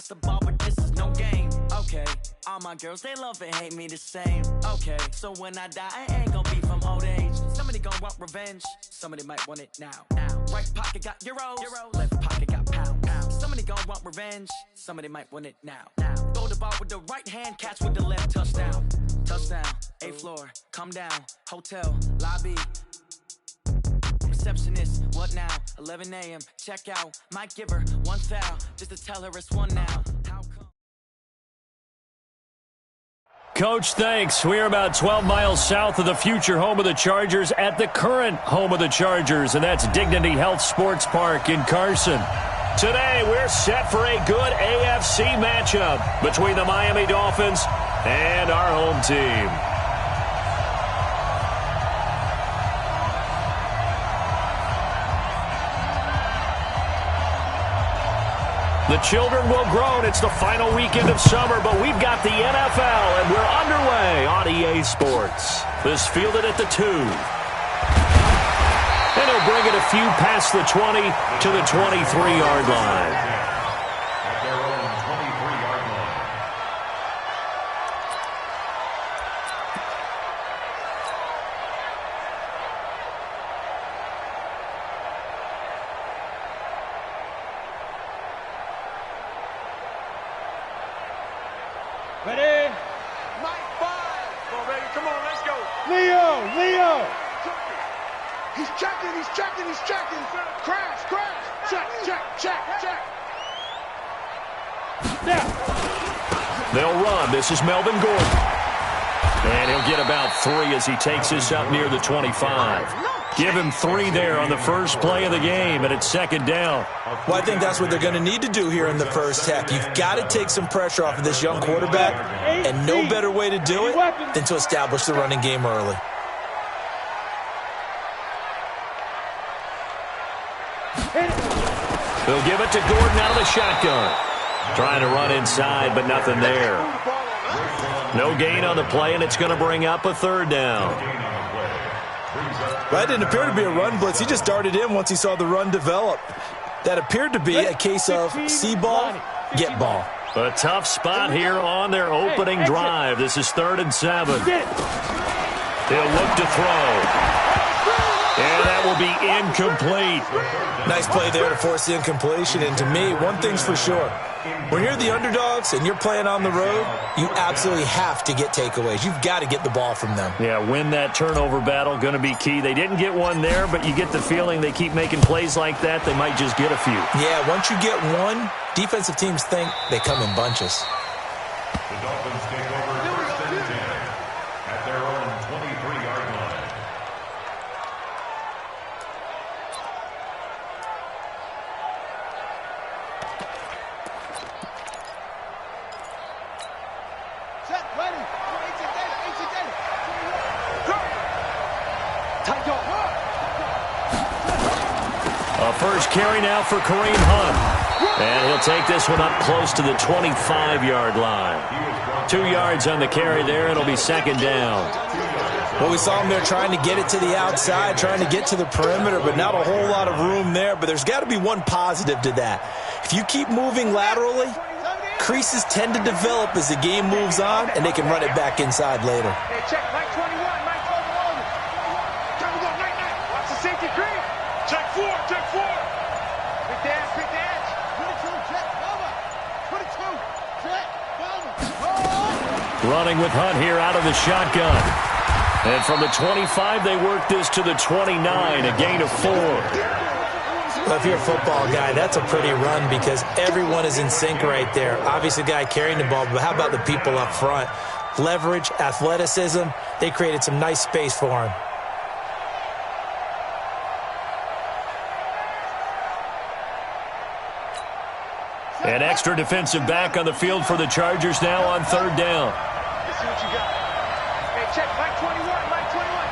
pass the ball, but this is no game. Okay, all my girls, they love and hate me the same. Okay, so when I die, I ain't gonna be from old age. Somebody gonna want revenge, somebody might want it now. Right pocket got euros, left pocket got pounds. Somebody gonna want revenge, somebody might want it now. Throw the ball with the right hand, catch with the left, touchdown. Touchdown, 8th floor, come down, hotel, lobby. Receptionist, what now? 11 a.m., check out. Might give her one foul, just to tell her it's one now. How come? Coach, thanks. We're about 12 miles south of the future home of the Chargers at the current home of the Chargers, and that's Dignity Health Sports Park in Carson. Today, we're set for a good AFC matchup between the Miami Dolphins and our home team. The children will grow, and it's the final weekend of summer, but we've got the NFL, and we're underway on EA Sports. This fielded at the 2. And he'll bring it a few past the 20 to the 23-yard line. Ready? Mike 5. Come on, baby. Come on, let's go. Leo. He's checking. Crash. Check. Now. They'll run. This is Melvin Gordon. And he'll get about 3 as he takes this up near the 25. Give him 3 there on the first play of the game, and it's second down. Well, I think that's what they're going to need to do here in the first half. You've got to take some pressure off of this young quarterback, and no better way to do it than to establish the running game early. They'll give it to Gordon out of the shotgun. Trying to run inside, but nothing there. No gain on the play, and it's going to bring up a 3rd down. Well, that didn't appear to be a run blitz. He just darted in once he saw the run develop. That appeared to be a case of see ball, get ball. A tough spot here on their opening drive. This is 3rd and 7. He'll look to throw. And that will be incomplete. Nice play there to force the incompletion. And to me, one thing's for sure. When you're the underdogs and you're playing on the road, you absolutely have to get takeaways. You've got to get the ball from them. Yeah, win that turnover battle, going to be key. They didn't get one there, but you get the feeling they keep making plays like that, they might just get a few. Yeah, once you get one, defensive teams think they come in bunches. The Dolphins take over 1st and 10 at their own 23-yard line. Set, ready. A first carry now for Kareem Hunt. And he'll take this one up close to the 25-yard line. 2 yards on the carry there. It'll be second down. Well, we saw him there trying to get it to the outside, trying to get to the perimeter, but not a whole lot of room there. But there's got to be one positive to that. If you keep moving laterally, creases tend to develop as the game moves on, and they can run it back inside later. Hey, check, Mike 21, Mike 12 over. Time to go, night. Watch the safety creep. Check 4. Big dash. 22, check, over. 22, check, over. Running with Hunt here out of the shotgun. And from the 25, they work this to the 29, a gain of 4. Well, if you're a football guy, that's a pretty run because everyone is in sync right there. Obviously, the guy carrying the ball, but how about the people up front? Leverage, athleticism, they created some nice space for him. An extra defensive back on the field for the Chargers now on 3rd down. Let's see what you got. Hey, check, Mike 21,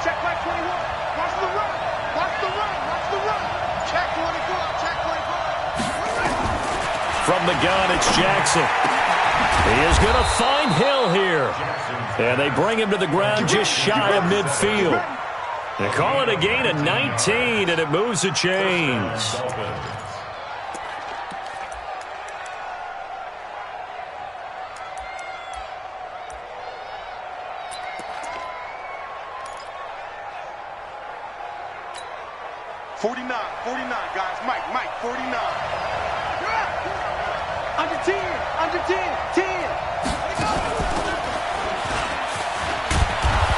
check, Mike 21. Watch the run. Check 24. From the gun, it's Jackson. He is going to find Hill here. And they bring him to the ground just shy of midfield. They call it a gain of 19, and it moves the chains. 49, guys. Mike, 49. Under 10, 10.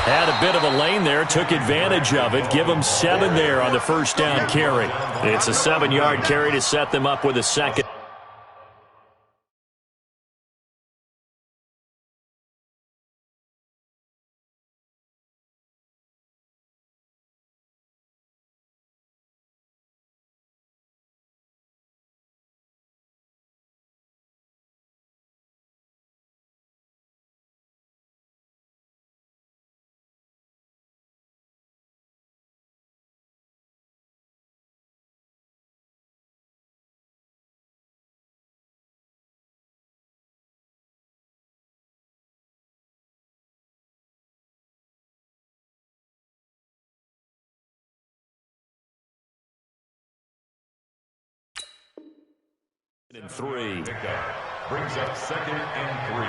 Had a bit of a lane there, took advantage of it. Give them 7 there on the first down carry. It's a 7-yard carry to set them up with a second. And 3. Brings up 2nd and 3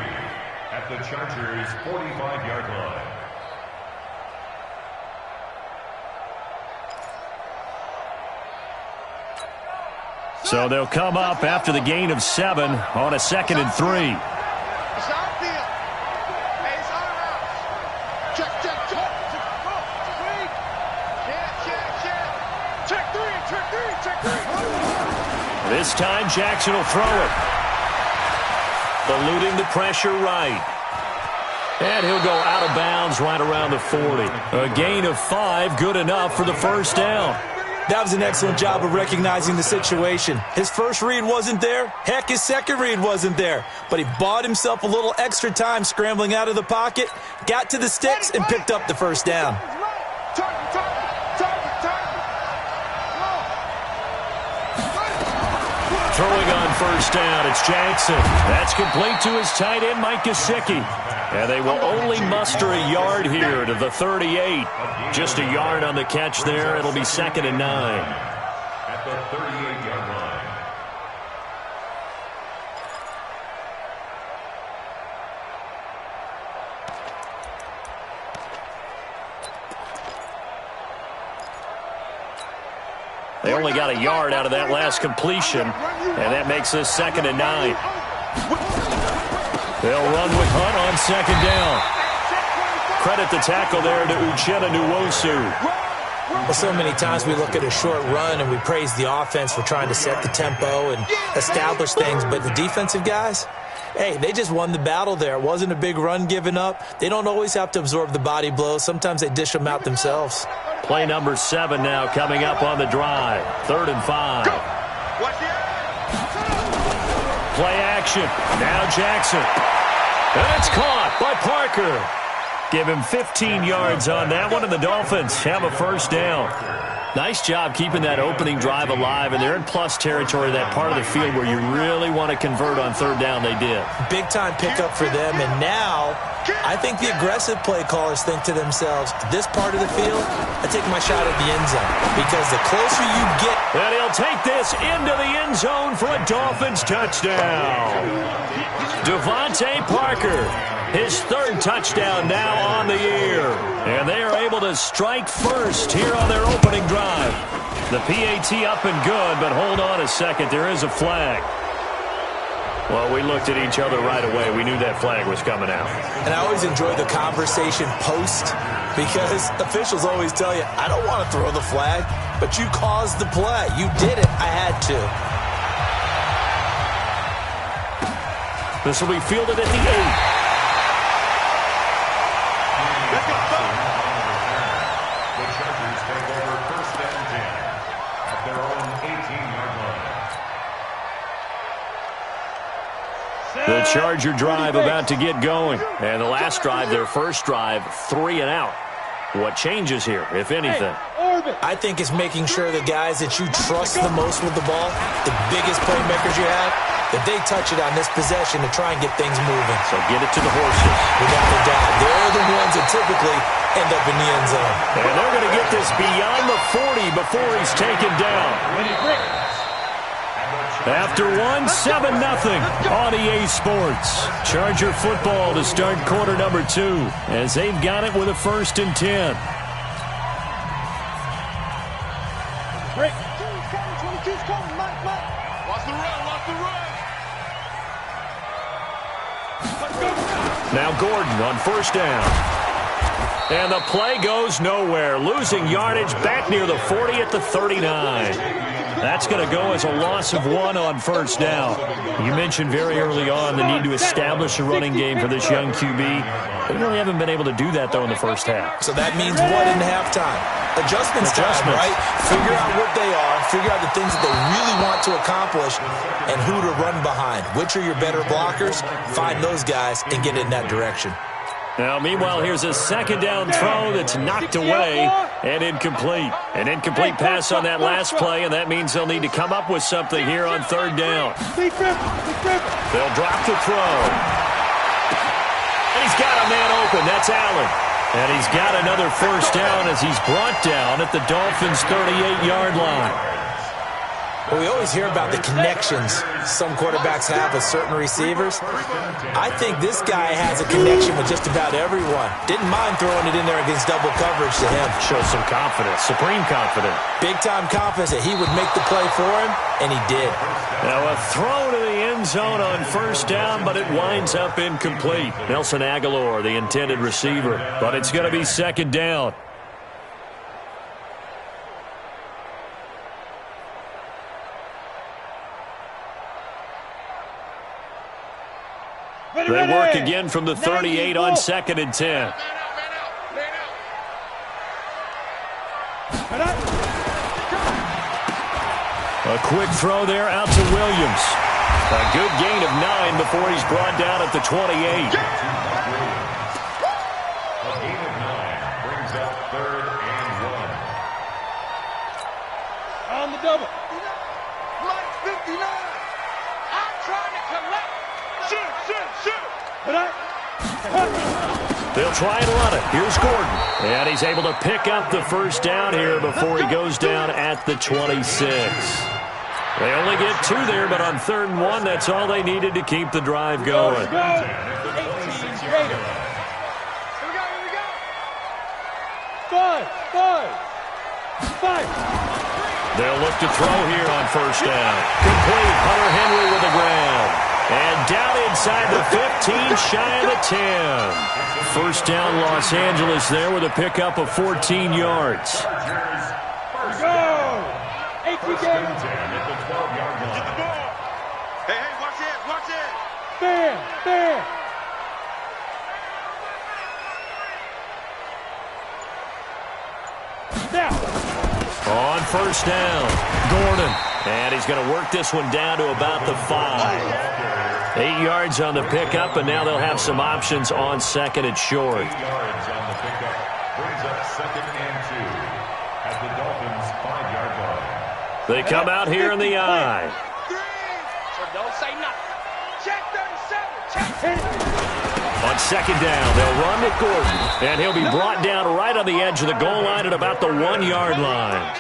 at the Chargers' 45-yard line. So they'll come up after the gain of 7 on a 2nd and 3. It's outfield. Hey, it's our house. Check. Check 3. This time Jackson will throw it. Eluding the pressure right. And he'll go out of bounds right around the 40. A gain of 5, good enough for the first down. That was an excellent job of recognizing the situation. His first read wasn't there. Heck, his second read wasn't there. But he bought himself a little extra time scrambling out of the pocket, got to the sticks, and picked up the first down. Throwing on first down, it's Jackson. That's complete to his tight end, Mike Gesicki. And they will only muster a yard here to the 38. Just a yard on the catch there. It'll be 2nd and 9. At the 38-yard line. They only got a yard out of that last completion, and that makes this 2nd and 9. They'll run with Hunt on 2nd down. Credit the tackle there to Uchenna Nwosu. Well, so many times we look at a short run and we praise the offense for trying to set the tempo and establish things, but the defensive guys, hey, they just won the battle there. It wasn't a big run given up. They don't always have to absorb the body blows. Sometimes they dish them out themselves. Play number 7 now coming up on the drive. 3rd and 5. Play action. Now Jackson. And it's caught by Parker. Give him 15 yards on that one, and the Dolphins have a first down. Nice job keeping that opening drive alive, and they're in plus territory, that part of the field where you really want to convert on 3rd down. They did. Big-time pickup for them, and now I think the aggressive play callers think to themselves, this part of the field, I take my shot at the end zone, because the closer you get. And he'll take this into the end zone for a Dolphins touchdown. Devontae Parker, his 3rd touchdown now on the year. And they are able to strike first here on their opening drive. The PAT up and good, but hold on a second. There is a flag. Well, we looked at each other right away. We knew that flag was coming out. And I always enjoy the conversation post, because officials always tell you, I don't want to throw the flag, but you caused the play. You did it. I had to. This will be fielded at the 8. The Chargers take over 1st and 10 at their own 18-yard line. The Charger drive about to get going. And the last drive, their first drive, 3 and out. What changes here, if anything? I think it's making sure the guys that you trust the most with the ball, the biggest playmakers you have, that they touch it on this possession to try and get things moving. So get it to the horses. Without a doubt. They're the ones that typically end up in the end zone. And they're going to get this beyond the 40 before he's taken down. After 7-0 on EA Sports. Charger football to start quarter number 2 as they've got it with a 1st and 10. Break. 22's coming, Mike. Watch the run, watch the run. Now Gordon on first down. And the play goes nowhere. Losing yardage back near the 40 at the 39. That's going to go as a loss of 1 on first down. You mentioned very early on the need to establish a running game for this young QB. They really haven't been able to do that, though, in the first half. So that means what in halftime? Adjustments time, right? Figure out what they are, figure out the things that they really want to accomplish, and who to run behind. Which are your better blockers? Find those guys and get in that direction. Now, meanwhile, here's a second down throw that's knocked away and incomplete. An incomplete pass on that last play, and that means they'll need to come up with something here on third down. They'll drop the throw. And he's got a man open. That's Allen. And he's got another first down as he's brought down at the Dolphins' 38-yard line. Well, we always hear about the connections some quarterbacks have with certain receivers. I think this guy has a connection with just about everyone. Didn't mind throwing it in there against double coverage to him. Shows some confidence, supreme confidence. Big-time confidence that he would make the play for him, and he did. Now a throw to the end zone on first down, but it winds up incomplete. Nelson Aguilar, the intended receiver, but it's going to be second down. They work again from the 38 on 2nd and 10. A quick throw there out to Williams. A good gain of 9 before he's brought down at the 28. A gain of 9 brings up 3rd and 1. On the double. Like 59. I'm trying to collect. Shoot. They'll try and run it. Here's Gordon. And he's able to pick up the first down here before he goes down at the 26. They only get 2 there, but on 3rd and 1, that's all they needed to keep the drive going. Here we go. 5. They'll look to throw here on first down. Complete. Hunter Henry with the grab. And down inside the 15, shy of the 10. First down, Los Angeles there with a pickup of 14 yards. Go! 18 First and 10 at the 12-yard line. Get the ball. Hey, watch it. Bam. On first down, Gordon. And he's going to work this one down to about the 5. 8 yards on the pickup, and now they'll have some options on 2nd and short. 8 yards on the pickup brings up 2nd and 2 at the Dolphins' 5-yard line. They come out here in the I. So don't say nothing. Check 37. On 2nd down, they'll run with Gordon. And he'll be brought down right on the edge of the goal line at about the 1-yard line.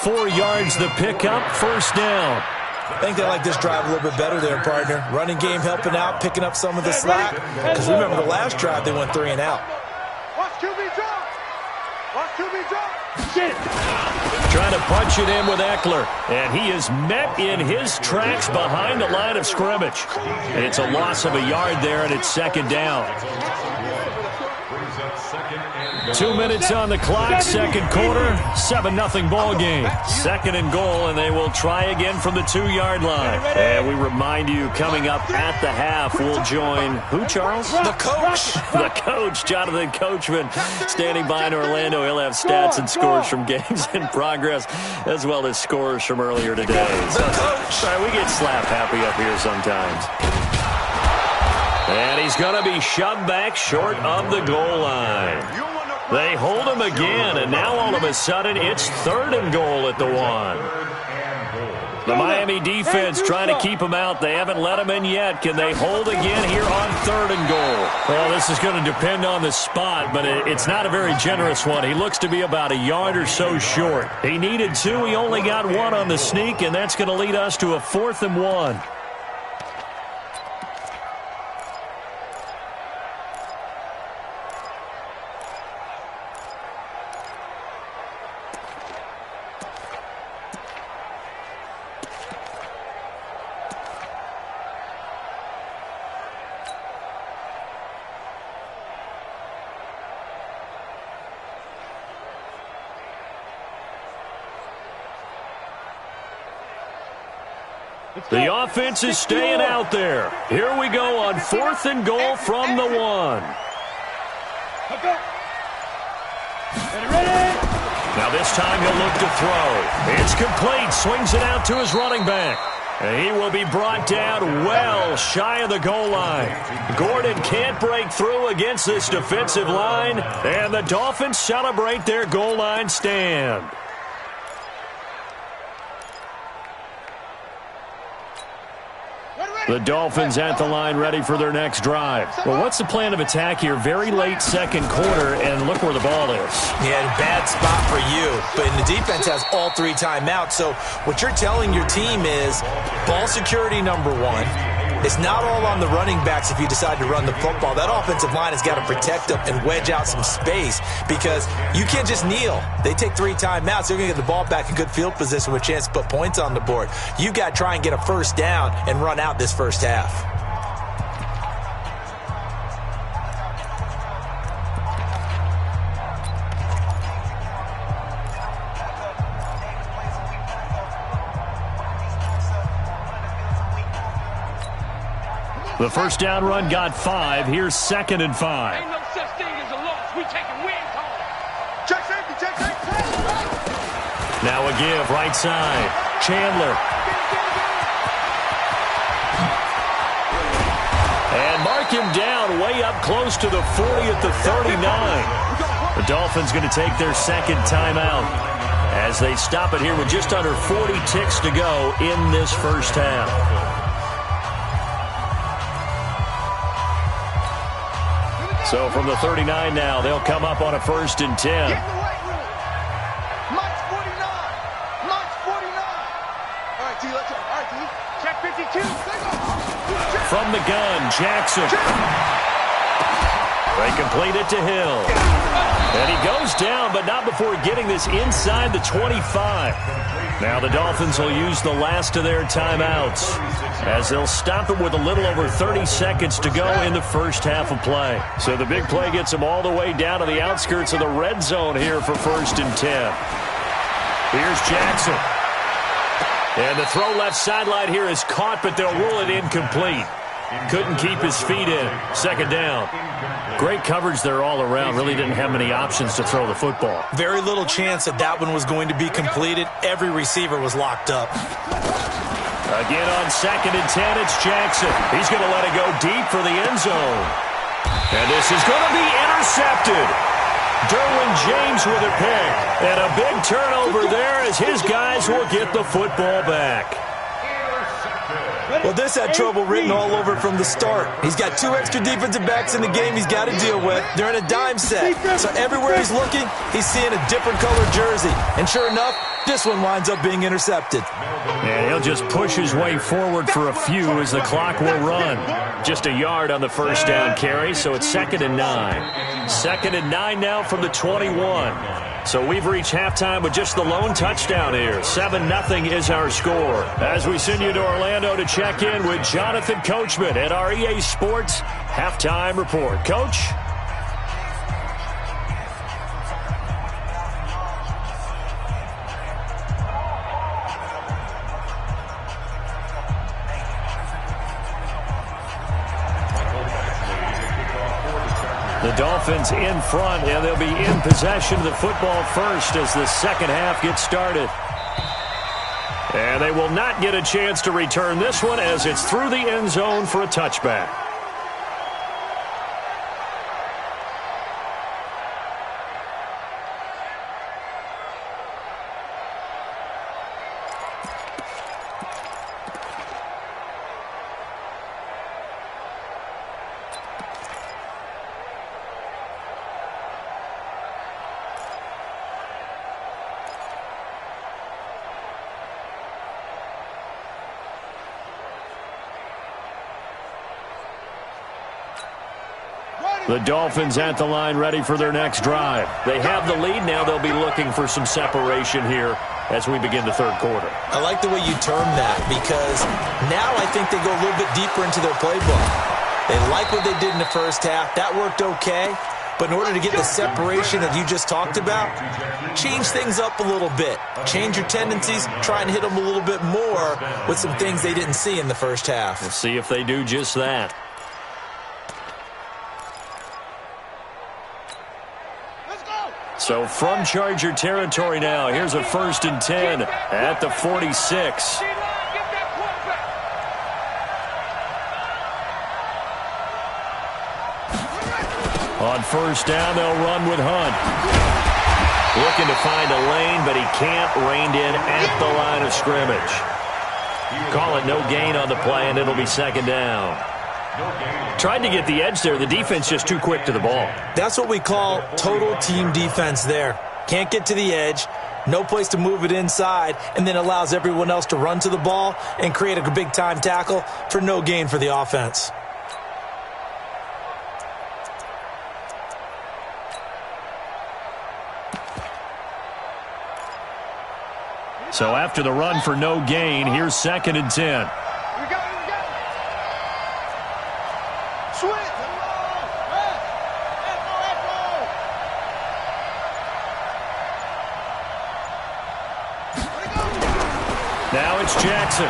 4 yards the pickup, first down. I think they like this drive a little bit better there, partner. Running game helping out, picking up some of the slack. Because remember the last drive, they went 3 and out. Watch QB drop. Trying to punch it in with Eckler. And he is met in his tracks behind the line of scrimmage. It's a loss of a yard there, and it's 2nd down. 2 minutes on the clock, 2nd quarter, 7-0 ball game. 2nd and goal, and they will try again from the 2-yard line. And we remind you, coming up at the half, we'll join who, Charles? The coach. The coach, Jonathan Coachman, standing by in Orlando. He'll have stats and scores from games in progress, as well as scores from earlier today. Sorry, we get slap happy up here sometimes. And he's going to be shoved back short of the goal line. They hold him again, and now all of a sudden it's 3rd and goal at the 1. The Miami defense trying to keep him out. They haven't let him in yet. Can they hold again here on 3rd and goal? Well, this is going to depend on the spot, but it's not a very generous one. He looks to be about a yard or so short. He needed 2. He only got 1 on the sneak, and that's going to lead us to a 4th and 1. The offense is staying out there. Here we go on 4th and goal from the 1. Ready? Now this time he'll look to throw. It's complete. Swings it out to his running back. And he will be brought down well shy of the goal line. Gordon can't break through against this defensive line. And the Dolphins celebrate their goal line stand. The Dolphins at the line ready for their next drive. Well, what's the plan of attack here? Very late second quarter, and look where the ball is. Yeah, bad spot for you. But the defense has all 3 timeouts. So what you're telling your team is ball security number 1. It's not all on the running backs if you decide to run the football. That offensive line has got to protect them and wedge out some space because you can't just kneel. They take 3 timeouts. They're going to get the ball back in good field position with a chance to put points on the board. You've got to try and get a first down and run out this first half. The first down run got 5. Here's 2nd and 5. Ain't no such thing as a loss. We taking wins home. Check safety, check safety. Now a give, right side. Chandler. And mark him down way up close to the 40 at the 39. The Dolphins going to take their 2nd timeout as they stop it here with just under 40 ticks to go in this first half. So from the 39 now, they'll come up on a 1st and 10. Get in the weight room. Mike's 49. Mike's 49. All right, T, let's go. All right, T. Check 52. From the gun, Jackson. They complete it to Hill. And he goes down, but not before getting this inside the 25. Now the Dolphins will use the last of their timeouts as they'll stop it with a little over 30 seconds to go in the first half of play. So the big play gets them all the way down to the outskirts of the red zone here for 1st and 10. Here's Jackson. And the throw left sideline here is caught, but they'll rule it incomplete. Couldn't keep his feet in. 2nd down. Great coverage there all around. Really didn't have many options to throw the football. Very little chance that that one was going to be completed. Every receiver was locked up. Again on 2nd and 10, it's Jackson. He's going to let it go deep for the end zone. And this is going to be intercepted. Derwin James with a pick. And a big turnover there as his guys will get the football back. Well, this had trouble written all over from the start. He's got 2 extra defensive backs in the game he's got to deal with. They're in a dime set. So everywhere he's looking, he's seeing a different colored jersey. And sure enough, this one winds up being intercepted. And he'll just push his way forward for a few as the clock will run. Just a yard on the first down carry, so it's 2nd and 9. 2nd and 9 now from the 21. So we've reached halftime with just the lone touchdown here. 7-0 is our score. As we send you to Orlando to check in with Jonathan Coachman at our EA Sports Halftime Report. Coach? The Dolphins in front, and they'll be in possession of the football first as the second half gets started. And they will not get a chance to return this one as it's through the end zone for a touchback. The Dolphins at the line ready for their next drive. They have the lead now. They'll be looking for some separation here as we begin the third quarter. I like the way you term that because now I think they go a little bit deeper into their playbook. They like what they did in the first half. That worked okay. But in order to get the separation that you just talked about, change things up a little bit. Change your tendencies, try and hit them a little bit more with some things they didn't see in the first half. We'll see if they do just that. So from Charger territory now, here's a 1st and 10 at the 46. On 1st down, they'll run with Hunt. Looking to find a lane, but he can't. Reined in at the line of scrimmage. Call it no gain on the play, and it'll be 2nd down. Tried to get the edge there. The defense just too quick to the ball. That's what we call total team defense there. Can't get to the edge, no place to move it inside, and then allows everyone else to run to the ball and create a big-time tackle for no gain for the offense. So after the run for no gain, here's 2nd and 10. Now it's Jackson.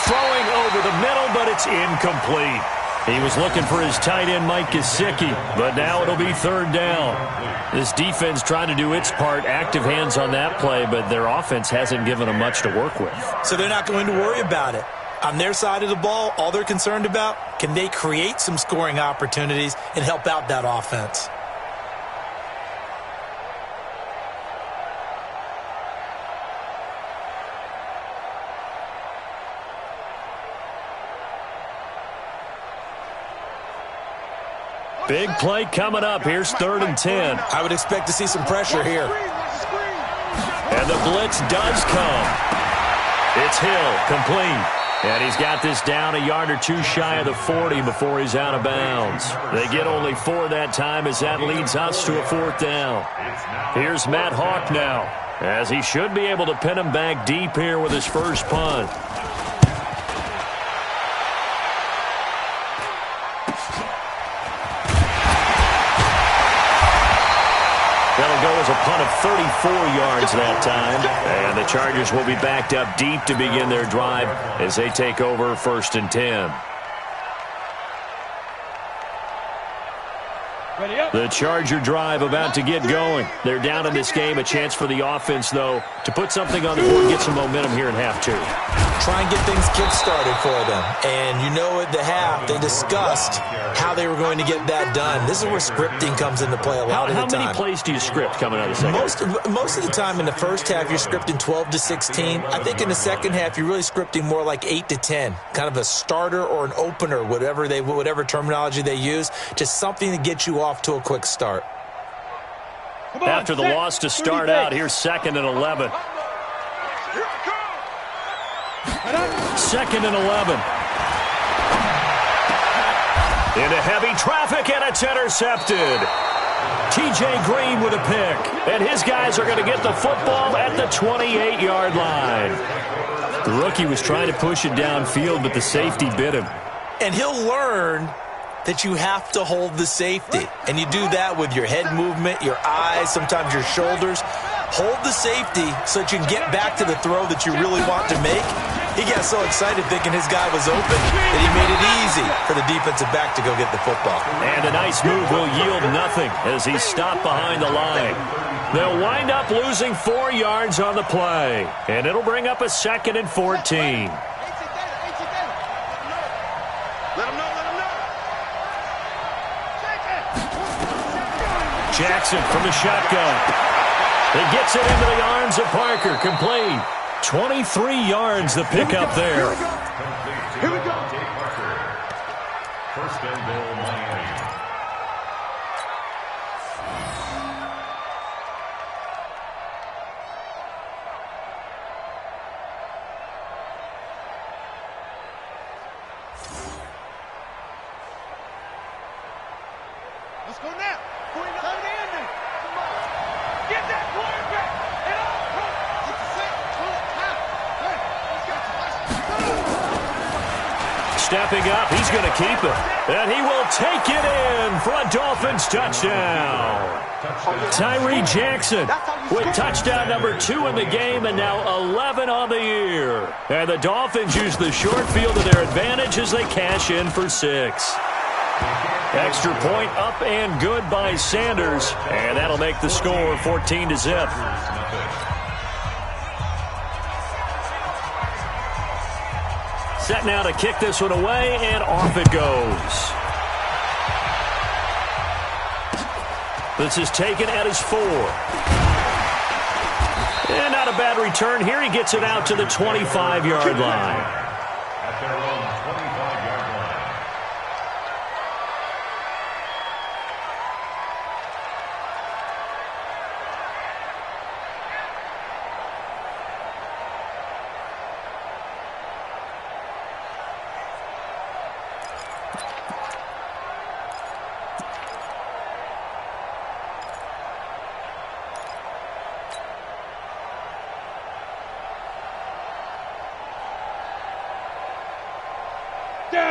Throwing over the middle, but it's incomplete. He was looking for his tight end, Mike Gesicki, but now it'll be 3rd down. This defense trying to do its part, active hands on that play, but their offense hasn't given them much to work with. So they're not going to worry about it. On their side of the ball, all they're concerned about, can they create some scoring opportunities and help out that offense? Big play coming up. Here's 3rd and 10. I would expect to see some pressure here. And the blitz does come. It's Hill, complete. And he's got this down a yard or two shy of the 40 before he's out of bounds. They get only 4 that time as that leads us to a 4th down. Here's Matt Hawk now, as he should be able to pin him back deep here with his first punt. That'll go as a punt of 34 yards that time. And the Chargers will be backed up deep to begin their drive as they take over 1st and 10. The Charger drive about to get going. They're down in this game. A chance for the offense, though, to put something on the board, get some momentum here in half 2. Try and get things kick-started for them. And you know at the half, they discussed how they were going to get that done. This is where scripting comes into play a lot of the time. How many plays do you script coming out of the second? Most of the time in the first half, you're scripting 12 to 16. I think in the second half, you're really scripting more like 8 to 10. Kind of a starter or an opener, whatever terminology they use. Just something to get you off to a quick start. After the loss to start out, here's 2nd and 11. 2nd and 11. Into heavy traffic, and it's intercepted. TJ Green with a pick, and his guys are going to get the football at the 28-yard line. The rookie was trying to push it downfield, but the safety bit him. And he'll learn that you have to hold the safety. And you do that with your head movement, your eyes, sometimes your shoulders. Hold the safety so that you can get back to the throw that you really want to make. He got so excited thinking his guy was open that he made it easy for the defensive back to go get the football. And a nice move will yield nothing as he's stopped behind the line. They'll wind up losing 4 yards on the play. And it'll bring up a 2nd and 14. Jackson from the shotgun. He gets it into the arms of Parker. Complete. 23 yards the pickup there. Here we go. First and goal, Miami. Let's go now. Get that quarterback. stepping up. He's going to keep it. And he will take it in for a Dolphins touchdown. Tyree Jackson with touchdown number 2 in the game and now 11 on the year. And the Dolphins use the short field to their advantage as they cash in for 6. Extra point up and good by Sanders. And that'll make the score 14-0. Set now to kick this one away, and off it goes. This is taken at his 4. And not a bad return here. He gets it out to the 25-yard line. At their own 25-yard line.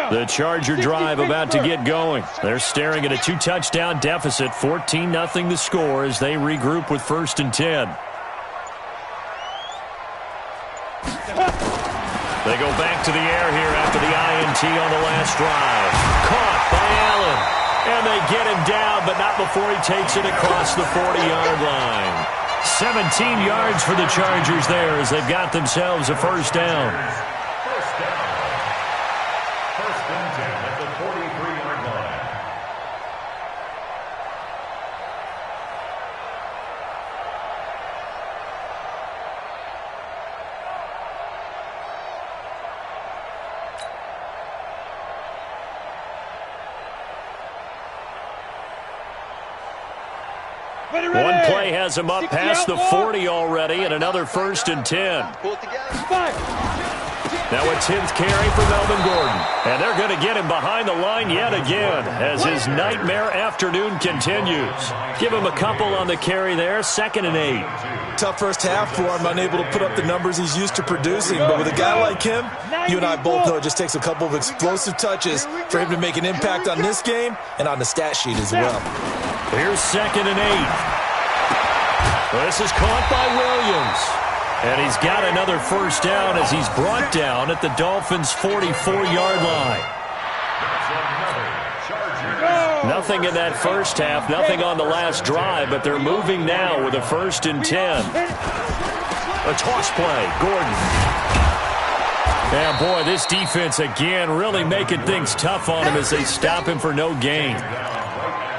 The Charger drive about to get going. They're staring at a 2-touchdown deficit, 14-0 the score as they regroup with 1st and 10. They go back to the air here after the INT on the last drive. Caught by Allen. And they get him down, but not before he takes it across the 40-yard line. 17 yards for the Chargers there as they've got themselves a 1st down. One play has him up past the 40 already, and another 1st and 10. Now a 10th carry for Melvin Gordon. And they're going to get him behind the line yet again as his nightmare afternoon continues. Give him a couple on the carry there, 2nd and 8. Tough first half for him, unable to put up the numbers he's used to producing. But with a guy like him, you and I both know it just takes a couple of explosive touches for him to make an impact on this game and on the stat sheet as well. Here's 2nd and 8. This is caught by Williams. And he's got another 1st down as he's brought down at the Dolphins' 44-yard line. Nothing in that first half, nothing on the last drive, but they're moving now with a 1st and 10. A toss play, Gordon. Yeah, boy, this defense again really making things tough on him as they stop him for no gain.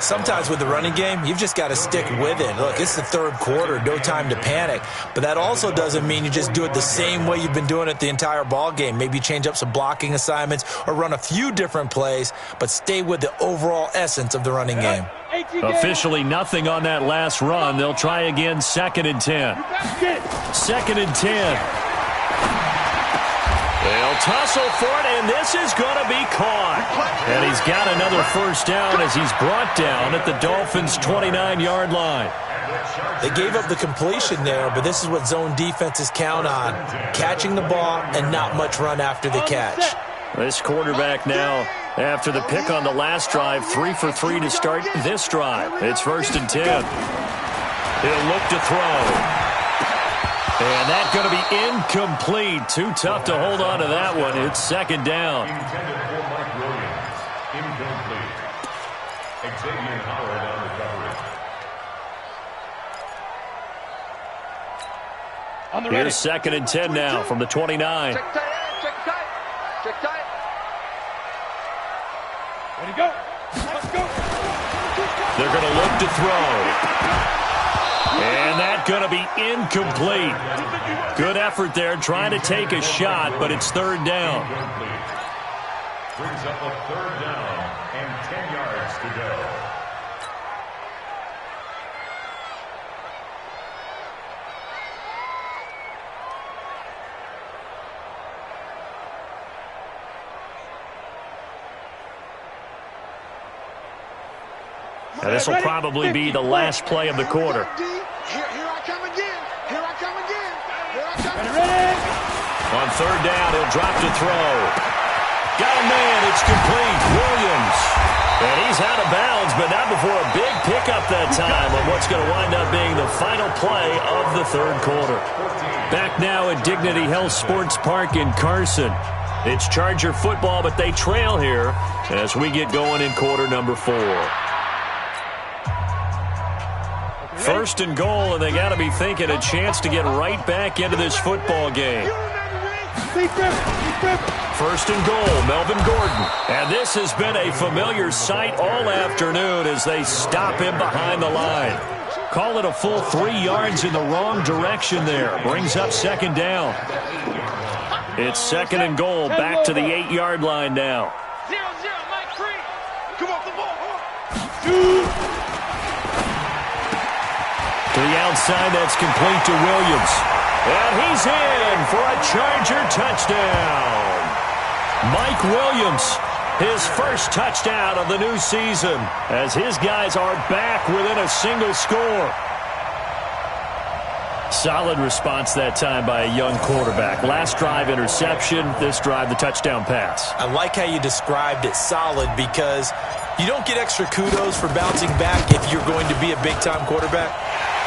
Sometimes with the running game, you've just got to stick with it. Look, it's the 3rd quarter, no time to panic. But that also doesn't mean you just do it the same way you've been doing it the entire ball game. Maybe change up some blocking assignments or run a few different plays, but stay with the overall essence of the running game. Officially nothing on that last run. They'll try again, 2nd and 10. 2nd and 10. They'll tussle for it, and this is going to be caught. And he's got another 1st down as he's brought down at the Dolphins' 29-yard line. They gave up the completion there, but this is what zone defenses count on, catching the ball and not much run after the catch. This quarterback now, after the pick on the last drive, 3 for 3 to start this drive. It's 1st and 10. He'll look to throw. And that's going to be incomplete. Too tough to hold on to that one. It's 2nd down. Intended for Mike Williams. Incomplete. Xavier Howard on recovery. Here's 2nd and 10 now from the 29. Check tight. Check tight. Ready to go. Let's go. They're going to look to throw. And that's going to be incomplete. Good effort there trying to take a shot, but it's 3rd down. Brings up a 3rd down and 10 yards to go. And this will probably be the last play of the quarter. Here I come again. Here I come again. Here I come again. On 3rd down, he'll drop to throw. Got a man. It's complete. Williams. And he's out of bounds, but not before a big pickup that time on what's going to wind up being the final play of the third quarter. Back now at Dignity Health Sports Park in Carson. It's Charger football, but they trail here as we get going in quarter number 4. First and goal, and they got to be thinking a chance to get right back into this football game. First and goal, Melvin Gordon. And this has been a familiar sight all afternoon as they stop him behind the line. Call it a full 3 yards in the wrong direction there. Brings up second down. It's second and goal, back to the 8-yard line now. 0-0, Mike Free. Come off the ball. To the outside, that's complete to Williams. And he's in for a Charger touchdown. Mike Williams, his first touchdown of the new season, as his guys are back within a single score. Solid response that time by a young quarterback. Last drive, interception. This drive, the touchdown pass. I like how you described it, solid, because you don't get extra kudos for bouncing back if you're going to be a big-time quarterback.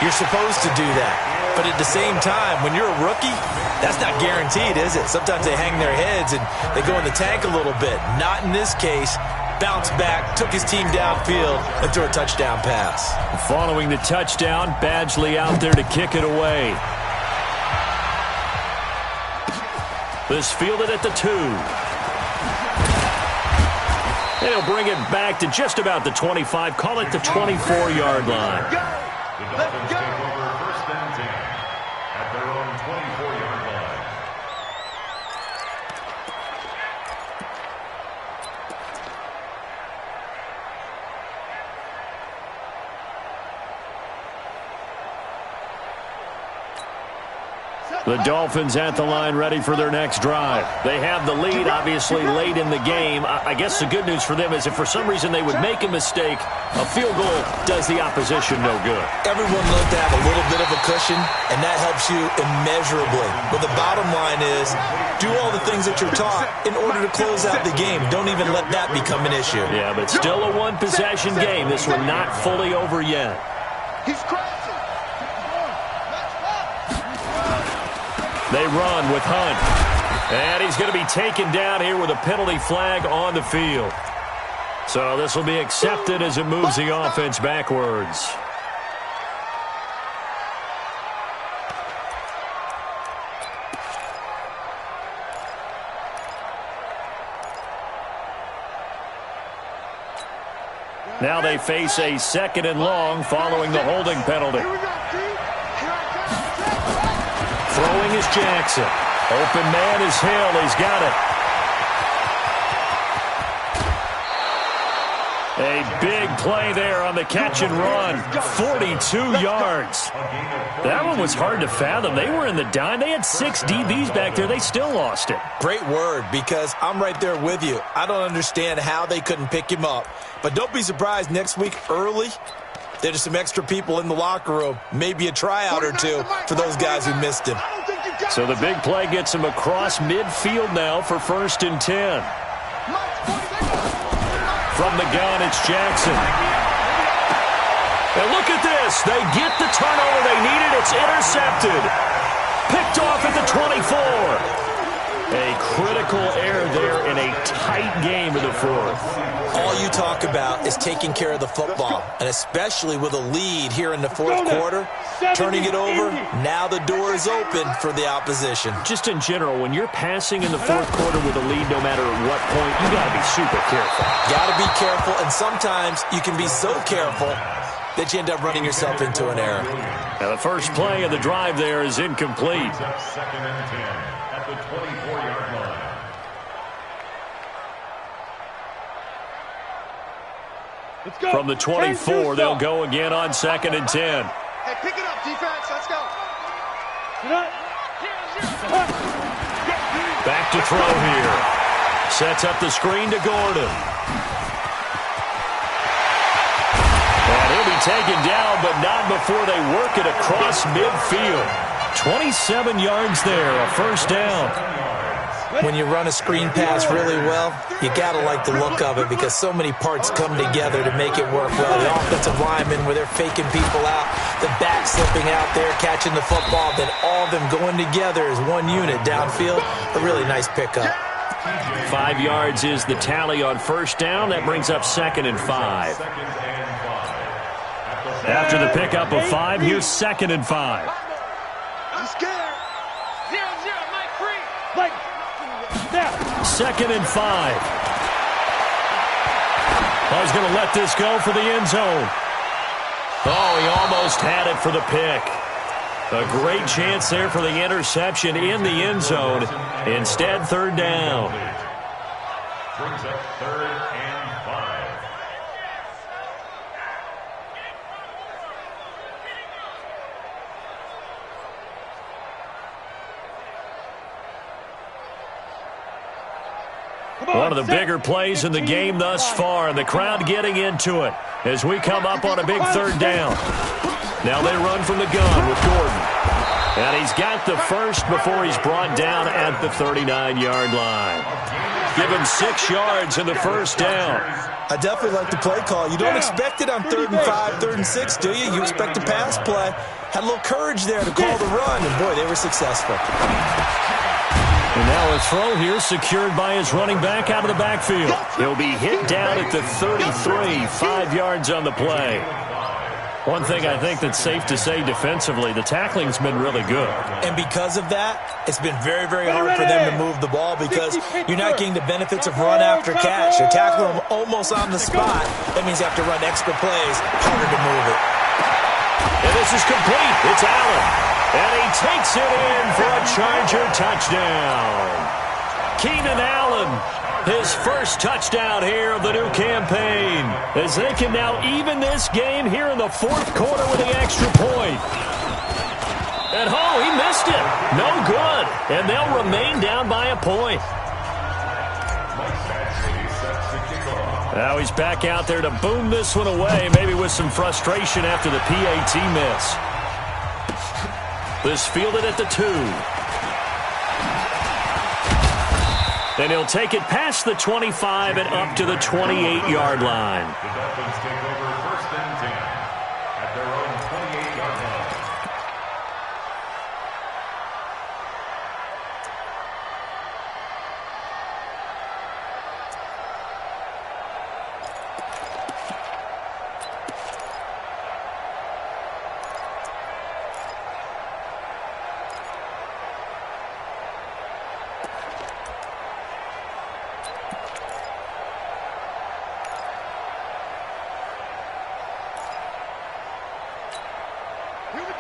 You're supposed to do that. But at the same time, when you're a rookie, that's not guaranteed, is it? Sometimes they hang their heads and they go in the tank a little bit. Not in this case. Bounced back, took his team downfield, and threw a touchdown pass. Following the touchdown, Badgley out there to kick it away. This fielded at the 2. And he'll bring it back to just about the 25. Call it the 24-yard line. The Dolphins take over first and 10 at their own 24-yard line. The Dolphins at the line ready for their next drive. They have the lead, obviously, late in the game. I guess the good news for them is if for some reason they would make a mistake, a field goal does the opposition no good. Everyone loves to have a little bit of a cushion, and that helps you immeasurably. But the bottom line is, do all the things that you're taught in order to close out the game. Don't even let that become an issue. Yeah, but still a one-possession game. This one not fully over yet. He's crashing. They run with Hunt. And he's going to be taken down here with a penalty flag on the field. So this will be accepted as it moves the offense backwards. Now they face a second and long following the holding penalty. Throwing is Jackson. Open man is Hill. He's got it. A big play there on the catch and run. 42 yards. That one was hard to fathom. They were in the dime. They had 6 DBs back there. They still lost it. Great word, because I'm right there with you. I don't understand how they couldn't pick him up. But don't be surprised next week early, there's some extra people in the locker room. Maybe a tryout or two for those guys who missed him. So the big play gets him across midfield now for first and 10. From the gun, it's Jackson. And look at this. They get the turnover they needed. It's intercepted. Picked off at the 24. A critical error there in a tight game in the fourth. All you talk about is taking care of the football, and especially with a lead here in the fourth quarter, turning it over, now the door is open for the opposition. Just in general, when you're passing in the fourth quarter with a lead, no matter at what point, you got to be super careful. Got to be careful, and sometimes you can be so careful that you end up running yourself into an error. Now the first play of the drive there is incomplete. Second and 10 at the 24-yard line. From the 24, they'll go again on second and 10. Hey, pick it up, defense. Let's go. Back to throw here. Sets up the screen to Gordon. And he'll be taken down, but not before they work it across midfield. 27 yards there, a first down. When you run a screen pass really well, you got to like the look of it because so many parts come together to make it work well. The offensive linemen, where they're faking people out, the back slipping out there, catching the football, then all of them going together as one unit downfield. A really nice pickup. 5 yards is the tally on first down. That brings up 2nd and 5. After the pickup of 5, here's 2nd and 5. I'm scared. 0-0, Mike free. Like, now. 2nd and 5. He's going to let this go for the end zone. Oh, he almost had it for the pick. A great chance there for the interception in the end zone. Instead, 3rd down. Brings up 3rd and 5. One of the bigger plays in the game thus far, and the crowd getting into it as we come up on a big 3rd down. Now they run from the gun with Gordon. And he's got the first before he's brought down at the 39-yard line. Give him 6 yards in the first down. I definitely like the play call. You don't expect it on 3rd and 5, 3rd and 6, do you? You expect a pass play. Had a little courage there to call the run, and boy, they were successful. And now his throw here secured by his running back out of the backfield. He'll be hit down at the 33, 5 yards on the play. One thing I think that's safe to say defensively, the tackling's been really good. And because of that, it's been very, very hard for them to move the ball because you're not getting the benefits of run after catch. You tackle them almost on the spot. That means you have to run extra plays, harder to move it. And this is complete. It's Allen. And he takes it in for a Charger touchdown. Keenan Allen, his first touchdown here of the new campaign, as they can now even this game here in the 4th quarter with the extra point. And he missed it. No good. And they'll remain down by a point. Now he's back out there to boom this one away, maybe with some frustration after the PAT miss. This fielded at the 2. And he'll take it past the 25 and up to the 28-yard line. The Dolphins take over 1st and 10 at their own 28-yard line.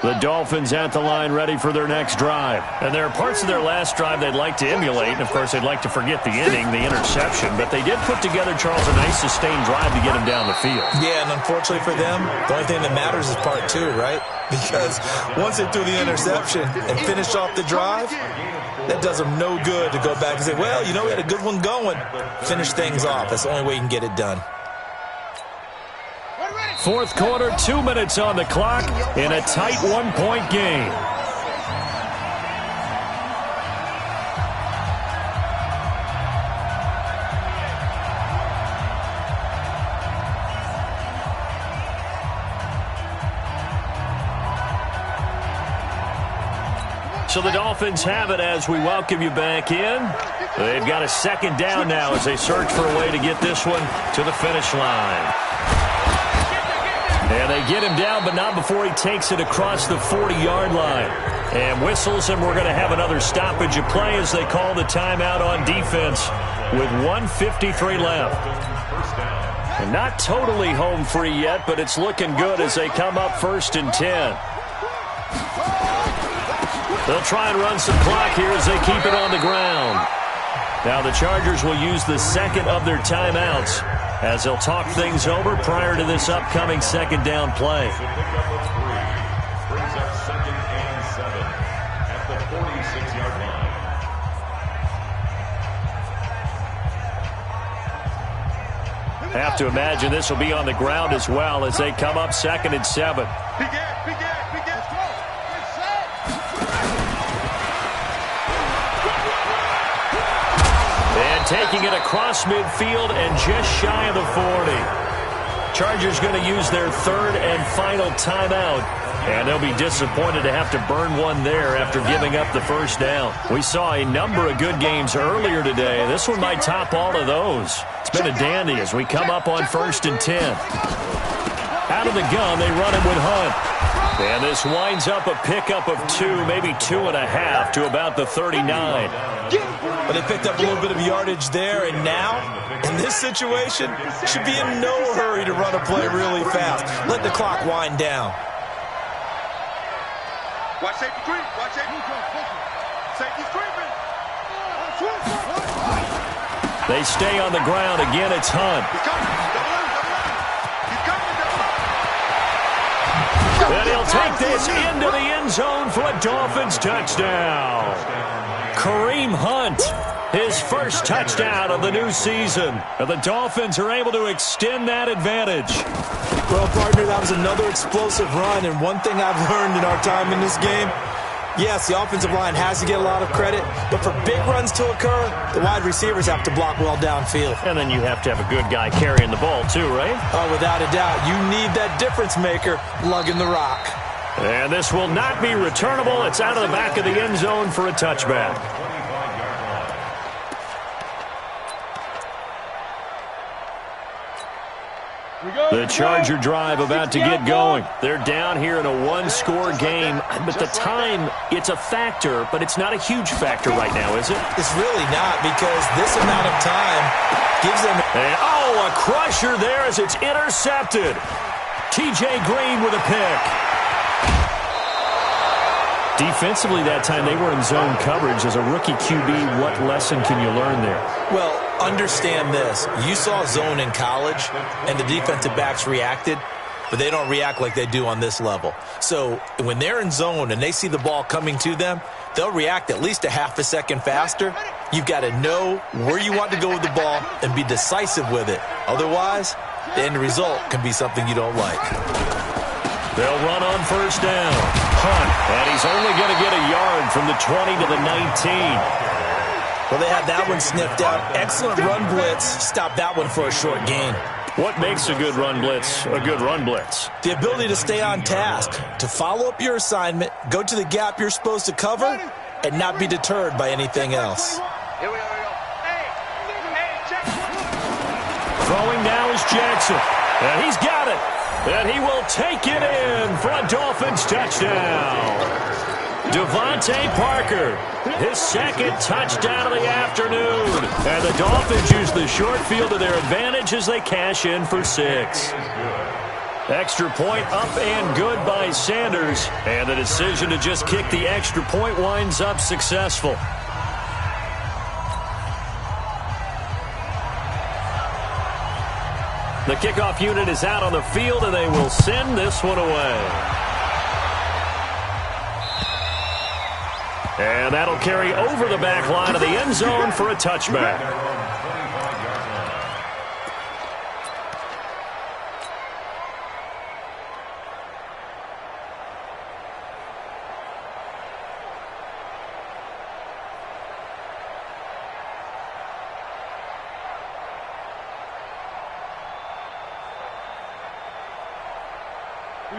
The Dolphins at the line ready for their next drive. And there are parts of their last drive they'd like to emulate. And, of course, they'd like to forget the inning, the interception. But they did put together, Charles, a nice sustained drive to get him down the field. Yeah, and unfortunately for them, the only thing that matters is part 2, right? Because once they threw the interception and finished off the drive, that does them no good to go back and say, well, you know, we had a good one going. Finish things off. That's the only way you can get it done. 4th quarter, 2 minutes on the clock in a tight 1-point game. So the Dolphins have it as we welcome you back in. They've got a 2nd down now as they search for a way to get this one to the finish line. And they get him down, but not before he takes it across the 40-yard line. And whistles, and we're going to have another stoppage of play as they call the timeout on defense with 1:53 left. And not totally home free yet, but it's looking good as they come up 1st and 10. They'll try and run some clock here as they keep it on the ground. Now the Chargers will use the 2nd of their timeouts as they'll talk things over prior to this upcoming 2nd down play. The pickup of 3 brings up 2nd and 7 at the 46-yard line. Have to imagine this will be on the ground as well as they come up 2nd and 7. And taking it across midfield and just shy of the 40. Chargers going to use their third and final timeout. And they'll be disappointed to have to burn one there after giving up the first down. We saw a number of good games earlier today. This one might top all of those. It's been a dandy as we come up on 1st and 10. Out of the gun, they run him with Hunt. And this winds up a pickup of 2, maybe 2.5 to about the 39. But they picked up a little bit of yardage there, and now, in this situation, should be in no hurry to run a play really fast. Let the clock wind down. Watch safety creep. Watch safety creep. Safety's creeping. They stay on the ground. Again, it's Hunt. He's coming. Double end. He's coming. And he'll take this into the end zone for a Dolphins touchdown. Kareem Hunt, his first touchdown of the new season. And the Dolphins are able to extend that advantage. Well, partner, that was another explosive run, and one thing I've learned in our time in this game, yes, the offensive line has to get a lot of credit, but for big runs to occur, the wide receivers have to block well downfield. And then you have to have a good guy carrying the ball too, right? Oh, without a doubt. You need that difference maker lugging the rock. And this will not be returnable. It's out of the back of the end zone for a touchback. The Charger drive about to get going. They're down here in a one-score game, but the time, it's a factor, but it's not a huge factor right now, is it? It's really not, because this amount of time gives them... And, oh, a crusher there as it's intercepted. T.J. Green with a pick. Defensively that time, they were in zone coverage. As a rookie QB, what lesson can you learn there? Well, understand this. You saw zone in college, and the defensive backs reacted, but they don't react like they do on this level. So when they're in zone and they see the ball coming to them, they'll react at least a half a second faster. You've got to know where you want to go with the ball and be decisive with it. Otherwise, the end result can be something you don't like. They'll run on first down. Hunt, and he's only going to get a yard from the 20 to the 19. Well, they had that one sniffed out. Excellent run blitz. Stop that one for a short gain. What makes a good run blitz a good run blitz? The ability to stay on task, to follow up your assignment, go to the gap you're supposed to cover, and not be deterred by anything else. Here we go. Hey, check. Throwing now is Jackson, and he's got it. And he will take it in for a Dolphins touchdown. Devontae Parker, his second touchdown of the afternoon. And the Dolphins use the short field to their advantage as they cash in for 6. Extra point up and good by Sanders. And the decision to just kick the extra point winds up successful. The kickoff unit is out on the field, and they will send this one away. And that'll carry over the back line of the end zone for a touchback.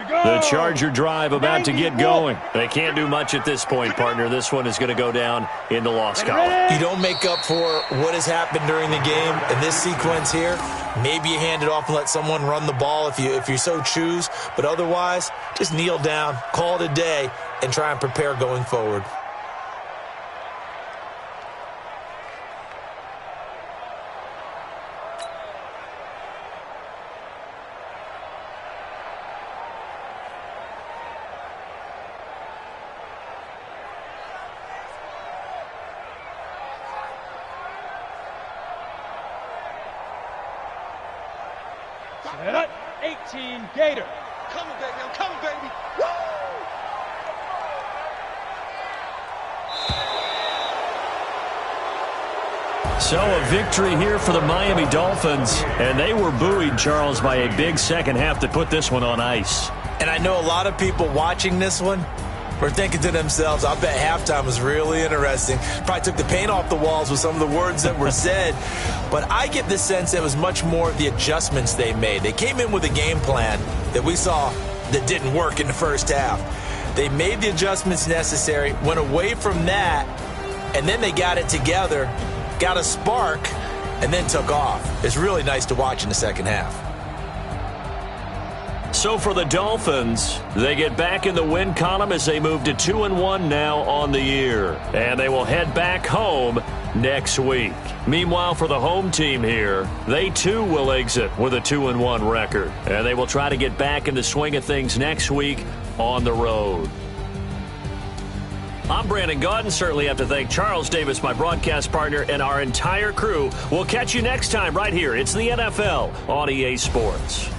The Charger drive about to get going. They can't do much at this point, partner. This one is going to go down in the loss column. You don't make up for what has happened during the game in this sequence here. Maybe you hand it off and let someone run the ball if you so choose. But otherwise, just kneel down, call it a day, and try and prepare going forward. Set 18 Gator. Coming, baby. I'm coming, baby. Woo! So a victory here for the Miami Dolphins, and they were buoyed, Charles, by a big second half to put this one on ice. And I know a lot of people watching this one, were thinking to themselves, I bet halftime was really interesting. Probably took the paint off the walls with some of the words that were said. But I get the sense that it was much more the adjustments they made. They came in with a game plan that we saw that didn't work in the first half. They made the adjustments necessary, went away from that, and then they got it together, got a spark, and then took off. It's really nice to watch in the second half. So for the Dolphins, they get back in the win column as they move to 2-1 now on the year. And they will head back home next week. Meanwhile, for the home team here, they too will exit with a 2-1 record. And they will try to get back in the swing of things next week on the road. I'm Brandon Gaudin. Certainly have to thank Charles Davis, my broadcast partner, and our entire crew. We'll catch you next time right here. It's the NFL on EA Sports.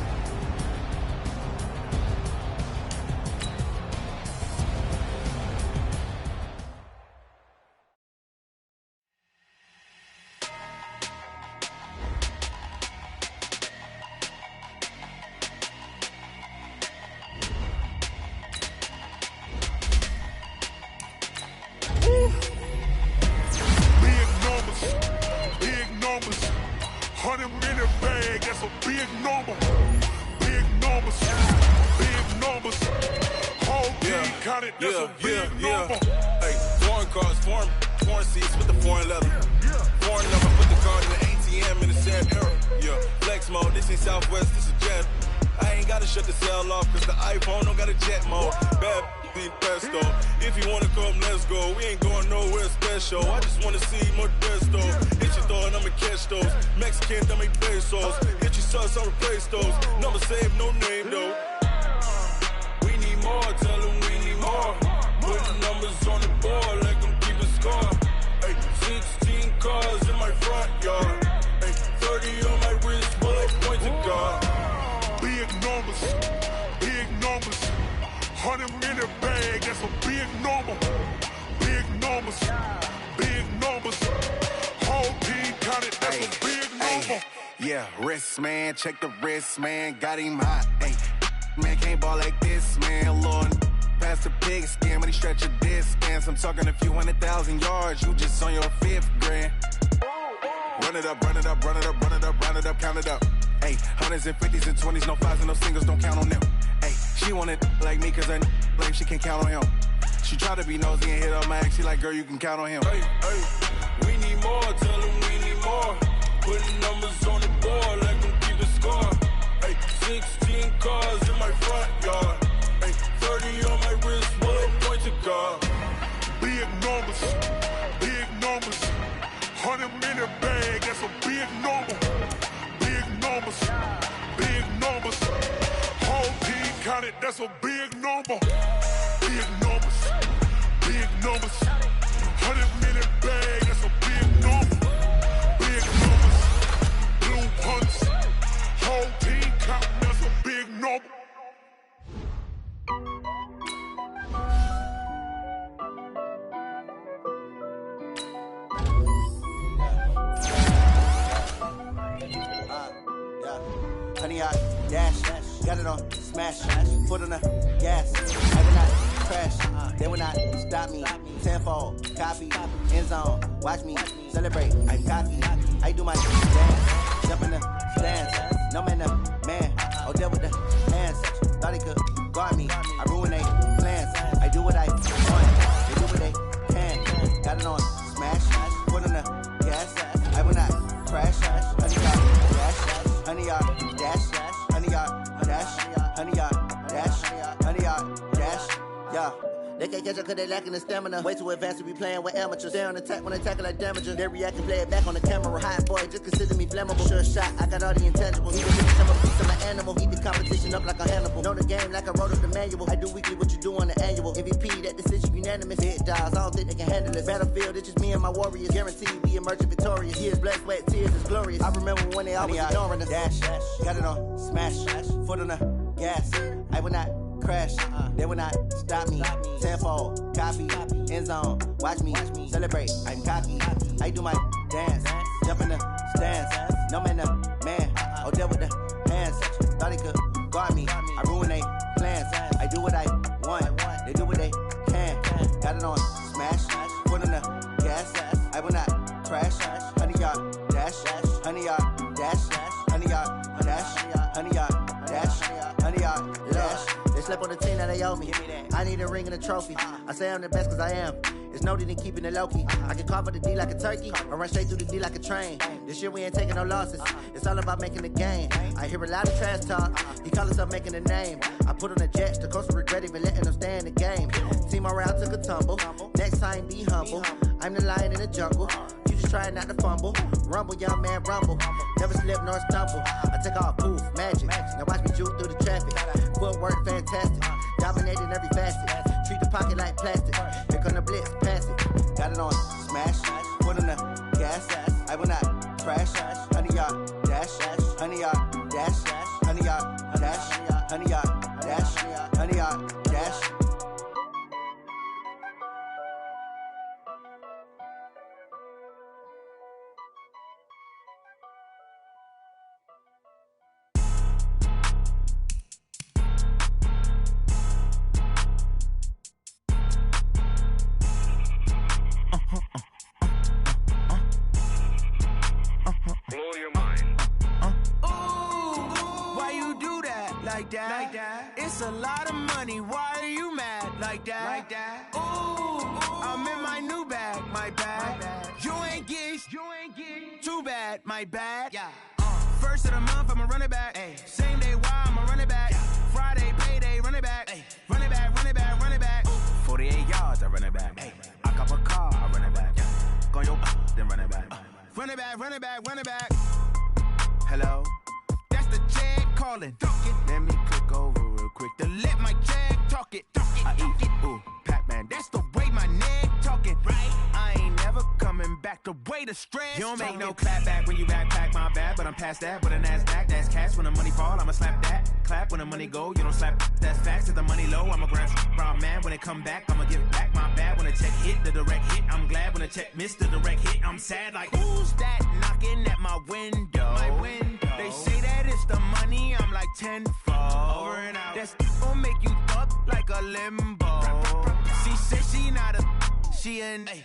Check the wrist, man, got him hot. Hey, man, can't ball like this, man. Lord, past the pig skin, but he stretch a distance. I'm talking a few 100,000 yards. You just on your 5th grand. Run it up, run it up, run it up, run it up, run it up, count it up. Hey, hundreds and 50s and 20s, no 5s and no singles, don't count on them. Hey, she want it like me, cause I like she can count on him. She try to be nosy and hit up my ex. She like, girl, you can count on him. Hey, hey, we need more, tell them we need more. Putting numbers on the board like them keep a score. Hey, 16 cars in my front yard. Hey, 30 on my wrist, what point to God. Big numbers, 100 minute bag, that's a big number. Big numbers, whole team counted, that's a big number. Big numbers, 100 minute bag, that's a big number. Big numbers, blue punts, whole team counting, that's a big number. Honey, I dash, got it on, smash, foot on the gas. I will not crash, they will not stop me. Tenfold, copy, end zone, watch me celebrate. I'm cocky, I do my dance, jump in the stands. No man, the man, oh, deal with the hands. Thought he could guard me, I ruin they plans. I do what I want, they do what they can. Got it on, smash, foot on the gas. I will not crash, honey, y'all dash, honey, y'all dash, honey, y'all dash, honey, y'all dash, honey, y'all dash, yeah. They can't catch up cause they lacking the stamina. Way too advanced to be playing with amateurs. They on attack when they tackle like damager. They react and play it back on the camera. Hot boy, just consider me flammable. Sure shot, I got all the intangibles. He the biggest, I'm a piece of my animal. Heat the competition up like a Hannibal. Know the game like I wrote up the manual. I do weekly what you do on the annual. MVP, that decision unanimous. Hit dials, I don't think they can handle it. Battlefield, it's just me and my warriors. Guaranteed we emerging victorious. Years, blood, sweat, tears, is glorious. I remember when they always ignoring us. Dash, got it on, smash, foot on the gas. I will not crash, they will not stop me. Tenfold, copy, end zone, watch me celebrate. I'm cocky, I do my dance, jump in the stands. No man, the man, oh, deal with the hands. Thought he could guard me, I ruin they plans. I do what I want, they do what they can. 100 yard dash, 100 yard dash. They slept on the team, now they owe me. I need a ring and a trophy. I say I'm the best cause I am. It's noted in keeping it low-key. I can carve up the D like a turkey, or run straight through the D like a train. This year we ain't taking no losses. It's all about making the game. I hear a lot of trash talk. He call himself making a name. I put on the Jets, the coach will regret even letting them stay in the game. Team around took a tumble. Next time be humble. I'm the lion in the jungle. You just trying not to fumble. Rumble, young man, rumble. Never slip nor stumble. I take off, poof, magic. Now watch me juke through the traffic. Footwork fantastic. Dominating every facet. Treat the pocket like plastic. Here come the blitz, pass it. Got it on smash. Put in the gas. I will not crash. 100 yard dash. 100 yard dash. 100 yard dash. 100 yard dash. 100 yard dash. Like that. It's a lot of money. Why are you mad like that? Ooh, I'm in my new bag, my bad. You ain't get too bad, my bad. Yeah. First of the month, I'ma run it back. Ay. Same day, why I'ma run it back. Yeah. Friday, payday, run it back. Ay. Run it back, run it back, run it back. Ooh. 48 yards, I run it back. Ay. I cop a car, I run it back. Yeah. Go your then run it back. Run it back, run it back, run it back. Hello? That's the check calling. Let me click over real quick to let my check talk it. I eat it, ooh, Pac-Man. That's the way my neck talking. Right? I ain't never coming back the way the stress. You don't make no clap back when you backpack, my bad. But I'm past that with a NASDAQ. That's cash when the money fall. I'ma slap that. Clap when the money go. You don't slap. That's facts. If the money low, I'ma grab brown man. When it come back, I'ma give back my bad. When the check hit, the direct hit. I'm glad when the check missed the direct hit. I'm sad like, who's that knocking at my window? My window. They say that it's the money. I'm like tenfold. Over and out. That's gon' make you up like a limbo. She said she not a, she an. Ay.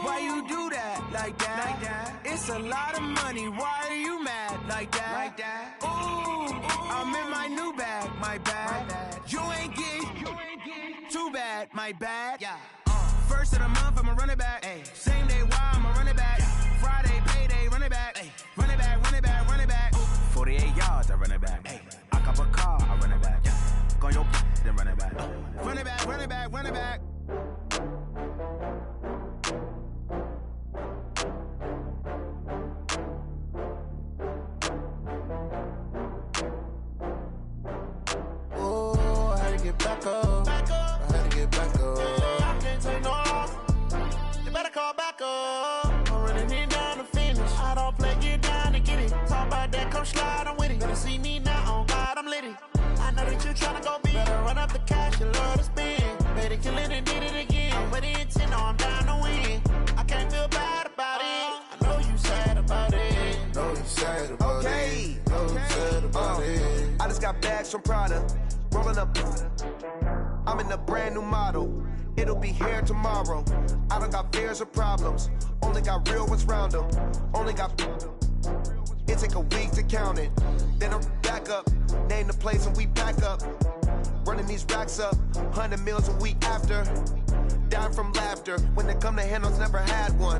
Why you do that like that? It's a lot of money. Why are you mad like that? Ooh, I'm in my new bag, my bad. You ain't get too bad, my bad. Yeah. First of the month, I'ma run it back. Ay. Same day, why I'ma run it back. Yeah. Friday, payday, run it back. Ay. Run it back, run it back, run it back. Ooh. 48 yards, I run it back. Ay. I cop a car, I run it back. Yeah. Go your then run it back. Run it back, run it back, run it back. Get back up. I had to get back up. I can't take no loss. You better call back up. I'm running it down to finish. I don't play, get down to get it. Talk about that, come slide, I'm with it. Better see me now, on God, I'm litty. I know that you tryna go big. Better run up the cash, you love to spend. Better kill it and did it again. I'm with the intent, no, I'm down to win. I can't feel bad about it. I know you sad about it. Know you sad about it. Know you sad about it. I just got bags from Prada. Rolling up, I'm in a brand new model. It'll be here tomorrow. I don't got fears or problems. Only got real ones round them. Only got. It take a week to count it. Then I'm back up. Name the place and we back up. Running these racks up. 100 meals a week after. Down from laughter. When they come to handles, never had one.